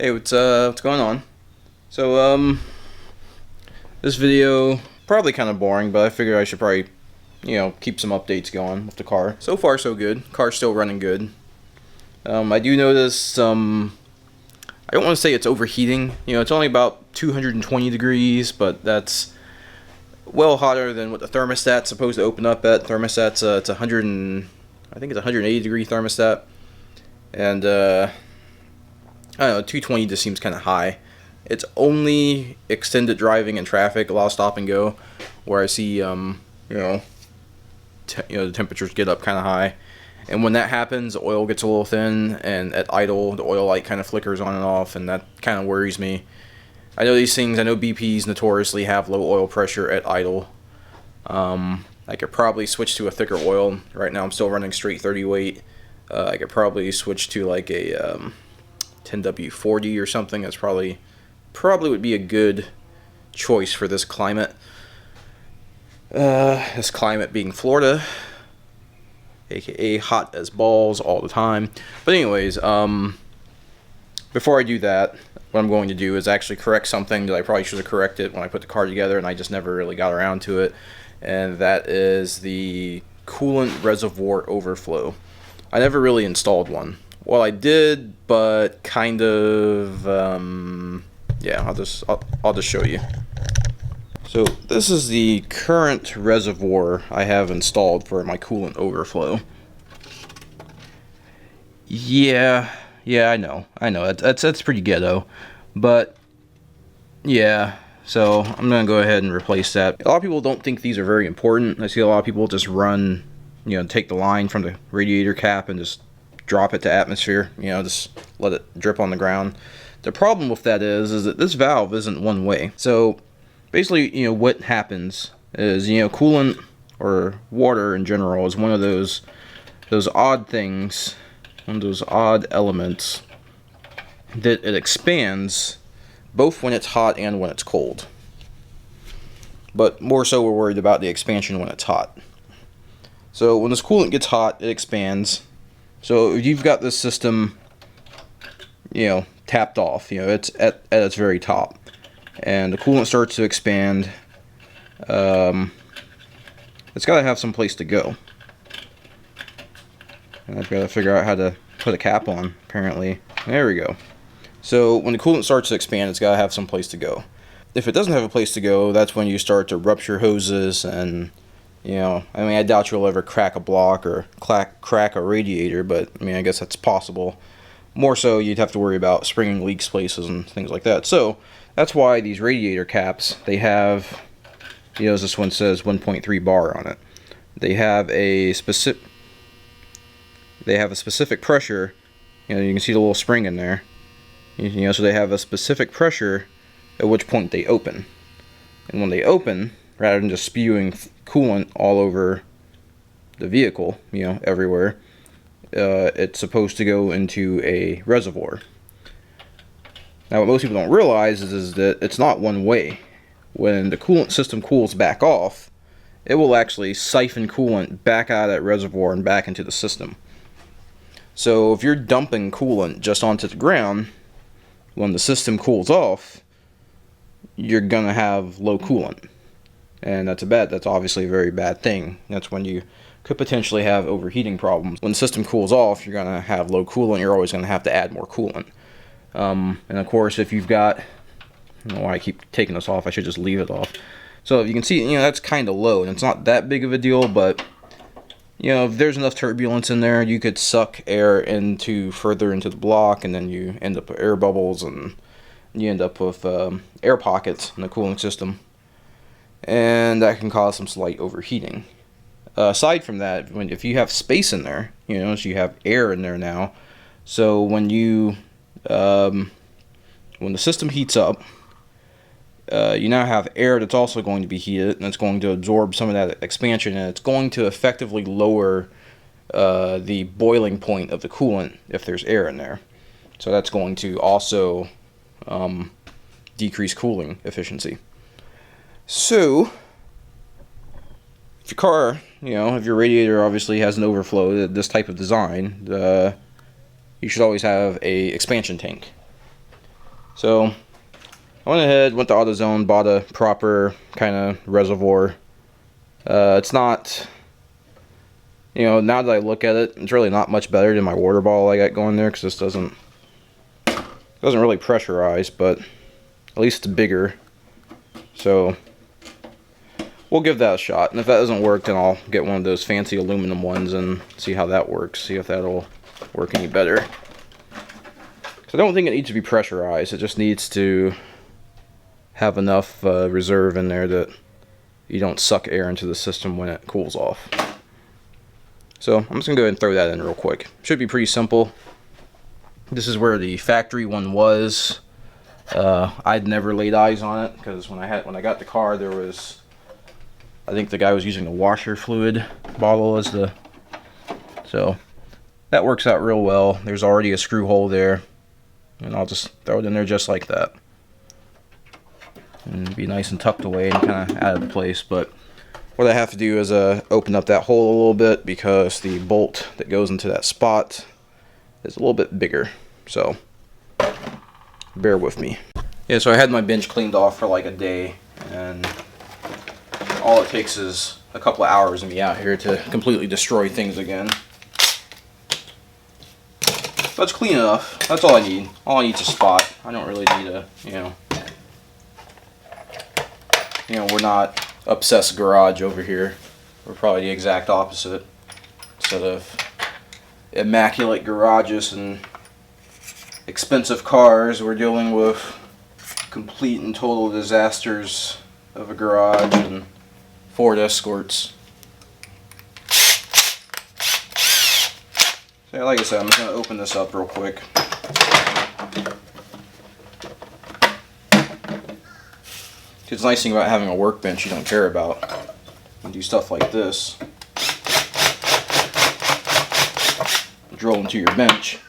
Hey, what's going on? So, this video probably kind of boring, but I figured I should probably, keep some updates going with the car. So far, so good. Car's still running good. I do notice some. I don't want to say it's overheating. It's only about 220 degrees, but that's well hotter than what the thermostat's supposed to open up at. Thermostat's it's 100 and I think it's 180 degree thermostat, and I don't know, 220 just seems kind of high. It's only extended driving in traffic, a lot of stop and go, where I see, the temperatures get up kind of high. And when that happens, the oil gets a little thin, and at idle, the oil light kind of flickers on and off, and that kind of worries me. I know these things, I know BPs notoriously have low oil pressure at idle. I could probably switch to a thicker oil. Right now I'm still running straight 30 weight. I could probably switch to like a 10W40 or something. That's probably would be a good choice for this climate. This climate being Florida, aka hot as balls all the time. But anyways, before I do that, what I'm going to do is actually correct something that I probably should have corrected when I put the car together, and I just never really got around to it. And that is the coolant reservoir overflow. I never really installed one. Well, I did, but kind of, yeah, I'll just show you. So this is the current reservoir I have installed for my coolant overflow. Yeah, I know, that's pretty ghetto, but yeah, so I'm gonna go ahead and replace that. A lot of people don't think these are very important. I see a lot of people just run, take the line from the radiator cap and just drop it to atmosphere, just let it drip on the ground. The problem with that is that this valve isn't one way. So basically, what happens is, coolant or water in general is one of those odd things, one of those odd elements that it expands both when it's hot and when it's cold. But more so we're worried about the expansion when it's hot. So when this coolant gets hot, it expands. So if you've got this system, tapped off, it's at its very top, and the coolant starts to expand, it's got to have some place to go. And I've got to figure out how to put a cap on, apparently. There we go. So when the coolant starts to expand, it's got to have some place to go. If it doesn't have a place to go, that's when you start to rupture hoses and, I doubt you'll ever crack a block or crack a radiator, but, I guess that's possible. More so, you'd have to worry about springing leaks places and things like that. So, that's why these radiator caps, they have, as this one says, 1.3 bar on it. They have a specific pressure, you can see the little spring in there. So they have a specific pressure at which point they open. And when they open, rather than just spewing coolant all over the vehicle, everywhere, it's supposed to go into a reservoir. Now, what most people don't realize is that it's not one way. When the coolant system cools back off, it will actually siphon coolant back out of that reservoir and back into the system. So if you're dumping coolant just onto the ground, when the system cools off, you're gonna have low coolant. And that's obviously a very bad thing. That's when you could potentially have overheating problems. When the system cools off, you're going to have low coolant. You're always going to have to add more coolant. And of course, if you've got, I don't know why I keep taking this off. I should just leave it off. So you can see, that's kind of low, and it's not that big of a deal, but if there's enough turbulence in there, you could suck air further into the block, and then you end up with air bubbles, and you end up with air pockets in the cooling system. And that can cause some slight overheating. Aside from that, if you have space in there, so you have air in there now, so when the system heats up, you now have air that's also going to be heated, and it's going to absorb some of that expansion, and it's going to effectively lower the boiling point of the coolant if there's air in there. So that's going to also decrease cooling efficiency. So, if your car, if your radiator obviously has an overflow, this type of design, you should always have a expansion tank. So I went ahead, went to AutoZone, bought a proper kind of reservoir. It's not, you know, now that I look at it, it's really not much better than my water bottle I got going there, because this doesn't really pressurize, but at least it's bigger. So we'll give that a shot, and if that doesn't work, then I'll get one of those fancy aluminum ones and see how that works, see if that'll work any better. So I don't think it needs to be pressurized, it just needs to have enough reserve in there that you don't suck air into the system when it cools off. So I'm just going to go ahead and throw that in real quick. Should be pretty simple. This is where the factory one was. I'd never laid eyes on it because when I got the car, there was, I think the guy was using the washer fluid bottle as the, so that works out real well. There's already a screw hole there, and I'll just throw it in there just like that. And be nice and tucked away and kind of out of place. But what I have to do is open up that hole a little bit because the bolt that goes into that spot is a little bit bigger. So bear with me. Yeah, so I had my bench cleaned off for like a day, and all it takes is a couple of hours of me out here to completely destroy things again. But it's clean enough. That's all I need. All I need is a spot. I don't really need a, we're not obsessed garage over here. We're probably the exact opposite. Instead of immaculate garages and expensive cars, we're dealing with complete and total disasters of a garage and Ford Escorts. So like I said, I'm just going to open this up real quick. The nice thing about having a workbench you don't care about. You can do stuff like this. Drill into your bench.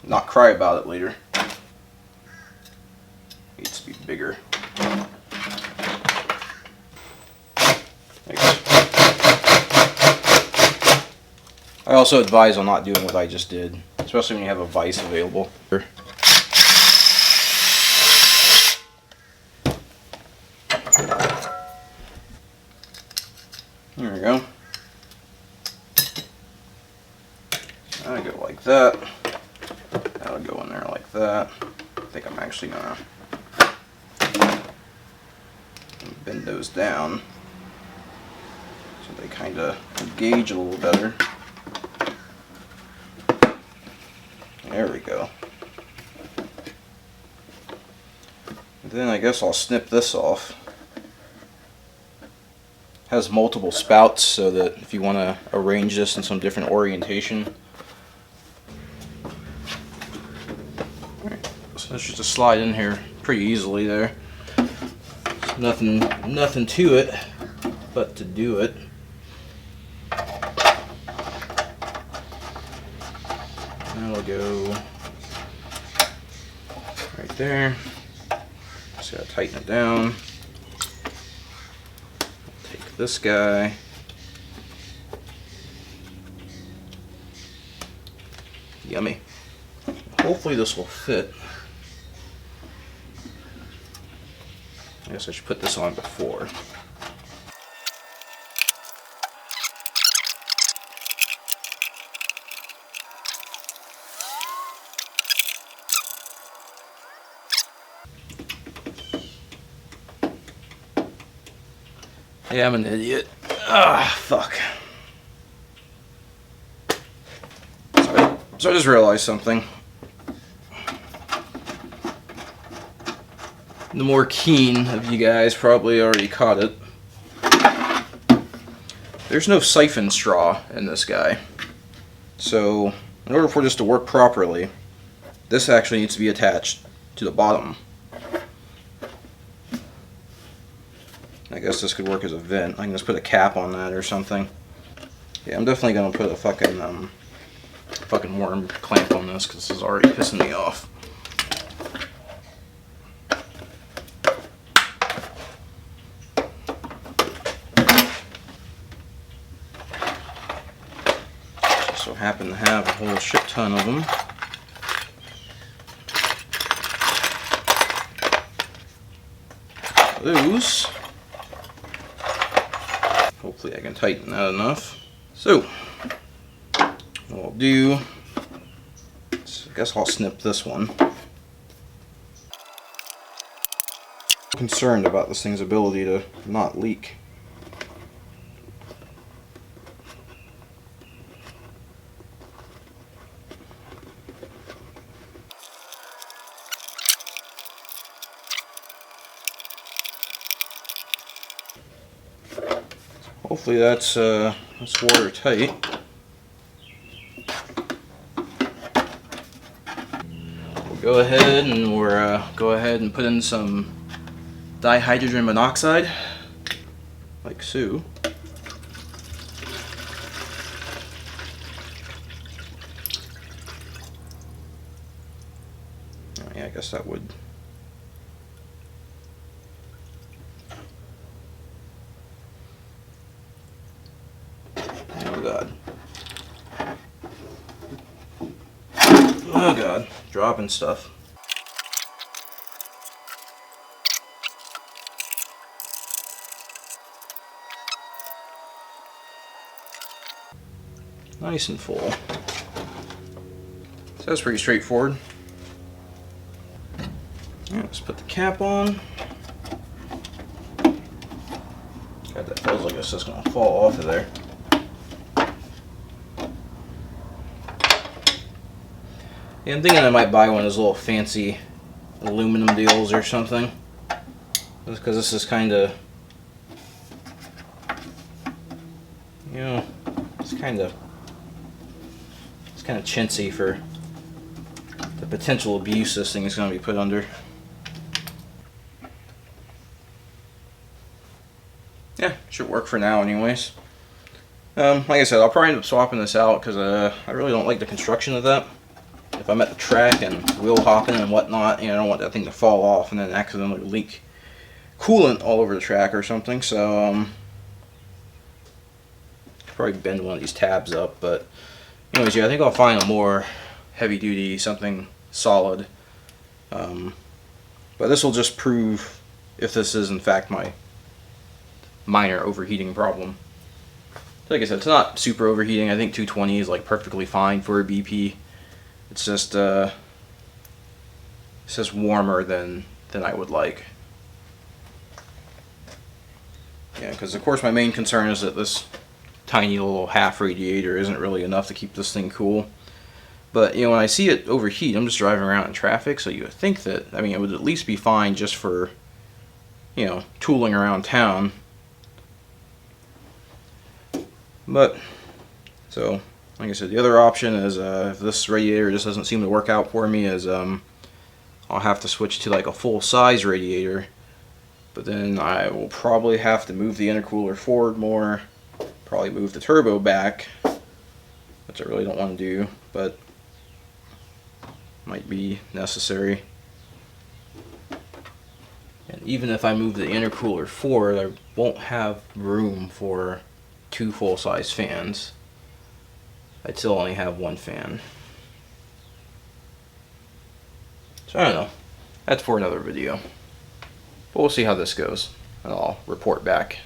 Not cry about it later. Needs to be bigger. I also advise on not doing what I just did, especially when you have a vise available. There we go. That'll go like that. That'll go in there like that. I think I'm actually gonna bend those down so they kind of engage a little better. There we go. And then I guess I'll snip this off. Has multiple spouts so that if you want to arrange this in some different orientation. Alright, so it's just to slide in here pretty easily there. Nothing to it but to do it. That'll go right there. Just gotta tighten it down. Take this guy. Yummy. Hopefully this will fit. I guess I should put this on before. Yeah, I'm an idiot. Ah, fuck. So I just realized something. The more keen of you guys probably already caught it. There's no siphon straw in this guy. So, in order for this to work properly, this actually needs to be attached to the bottom. I guess this could work as a vent. I can just put a cap on that or something. Yeah, I'm definitely gonna put a fucking worm clamp on this because this is already pissing me off. Just so happen to have a whole shit ton of them. of those. Hopefully I can tighten that enough. So, what I'll do, I guess I'll snip this one. I'm concerned about this thing's ability to not leak. Hopefully that's watertight. We'll go ahead and put in some dihydrogen monoxide, like so. Oh, yeah, I guess that would. Oh God. Oh God, dropping stuff. Nice and full. So that's pretty straightforward. Yeah, let's put the cap on. God, that feels like it's just gonna fall off of there. Yeah, I'm thinking I might buy one of those little fancy aluminum deals or something. Just because this is kind of, you know, it's kind of chintzy for the potential abuse this thing is going to be put under. Yeah, should work for now anyways. Like I said, I'll probably end up swapping this out because I really don't like the construction of that. If I'm at the track and wheel hopping and whatnot, you know, I don't want that thing to fall off and then accidentally leak coolant all over the track or something. So probably bend one of these tabs up, but anyways, yeah, I think I'll find a more heavy duty, something solid. But this will just prove if this is in fact my minor overheating problem. Like I said, it's not super overheating. I think 220 is like perfectly fine for a BP. It's just warmer than I would like. Yeah, because of course my main concern is that this tiny little half radiator isn't really enough to keep this thing cool. But you know, when I see it overheat, I'm just driving around in traffic, so you would think that, I mean, it would at least be fine just for, you know, tooling around town. But so, like I said, the other option is if this radiator just doesn't seem to work out for me, is I'll have to switch to like a full size radiator. But then I will probably have to move the intercooler forward more, probably move the turbo back, which I really don't want to do, but might be necessary. And even if I move the intercooler forward, I won't have room for 2 full-size fans. I'd still only have 1 fan. So I don't know. That's for another video. But we'll see how this goes, and I'll report back.